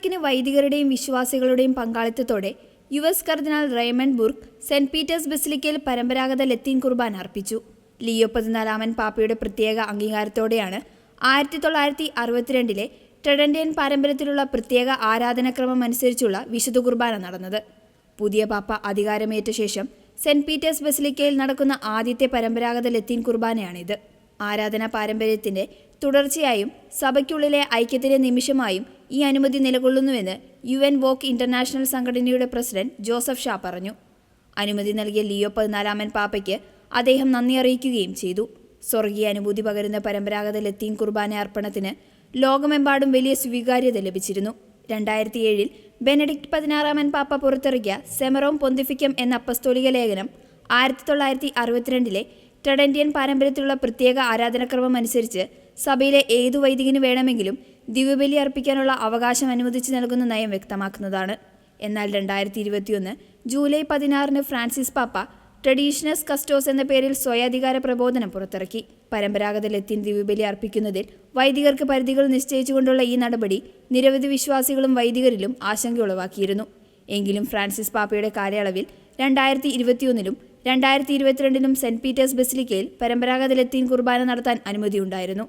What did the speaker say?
നൂറുകണക്കിന് വൈദികരുടെയും വിശ്വാസികളുടെയും പങ്കാളിത്തത്തോടെ യുഎസ് കർദിനാൾ Raymond Burke saint Peter's ബസിലിക്കയിൽ പരമ്പരാഗത ലത്തീൻ കുർബാന അർപ്പിച്ചു. ലിയോ 14 പാപ്പയുടെ പ്രത്യേക അംഗീകാരത്തോടെയാണ് 1962 ട്രെഡന്റിയൻ പാരമ്പര്യത്തിലുള്ള പ്രത്യേക ആരാധനാക്രമം അനുസരിച്ചുള്ള വിശുദ്ധ കുർബാന നടന്നത്. പുതിയ പാപ്പ അധികാരമേറ്റ ശേഷം സെന്റ് പീറ്റേഴ്സ് ബസിലിക്കയിൽ നടക്കുന്ന ആദ്യത്തെ പരമ്പരാഗത ലത്തീൻ കുർബാനയാണിത്. ആരാധനാ പാരമ്പര്യത്തിന്റെ തുടർച്ചയായും സഭയ്ക്കുള്ളിലെ ഐക്യത്തിന്റെ നിമിഷമായും ഈ അനുമതി നിലകൊള്ളുന്നുവെന്ന് UN വോക്ക് ഇന്റർനാഷണൽ സംഘടനയുടെ പ്രസിഡന്റ് ജോസഫ് ഷാ പറഞ്ഞു. അനുമതി നൽകിയ ലിയോ 14 പാപ്പയ്ക്ക് അദ്ദേഹം നന്ദി അറിയിക്കുകയും ചെയ്തു. സ്വർഗീയ അനുഭൂതി പകരുന്ന പരമ്പരാഗത ലത്തീൻ കുർബാന അർപ്പണത്തിന് ലോകമെമ്പാടും വലിയ സ്വീകാര്യത ലഭിച്ചിരുന്നു. 2007 ബെനഡിക്ട് 16 പാപ്പ പുറത്തിറക്കിയ സെമറോം പൊന്തിഫിക്കം എന്ന അപ്പസ്തോലിക ലേഖനം 1962 ട്രെഡന്റിയൻ പാരമ്പര്യത്തിലുള്ള പ്രത്യേക ആരാധനാക്രമം അനുസരിച്ച് സഭയിലെ ഏതു വൈദികന് വേണമെങ്കിലും ദിവ്യബലി അർപ്പിക്കാനുള്ള അവകാശം അനുവദിച്ചു നൽകുന്ന നയം വ്യക്തമാക്കുന്നതാണ്. എന്നാൽ 2021 ജൂലൈ 16 ഫ്രാൻസിസ് പാപ്പ ട്രഡീഷണസ് കസ്റ്റോസ് എന്ന പേരിൽ സ്വയാധികാര പ്രബോധനം പുറത്തിറക്കി. പരമ്പരാഗത ലത്തീൻ ദിവ്യബലി അർപ്പിക്കുന്നതിൽ വൈദികർക്ക് പരിധികൾ നിശ്ചയിച്ചുകൊണ്ടുള്ള ഈ നടപടി നിരവധി വിശ്വാസികളും വൈദികരിലും ആശങ്ക ഉളവാക്കിയിരുന്നു. എങ്കിലും ഫ്രാൻസിസ് പാപ്പയുടെ കാലയളവിൽ 2021 2022 സെന്റ് പീറ്റേഴ്സ് ബസിലിക്കയിൽ പരമ്പരാഗത ലത്തീൻ കുർബാന നടത്താൻ അനുമതിയുണ്ടായിരുന്നു.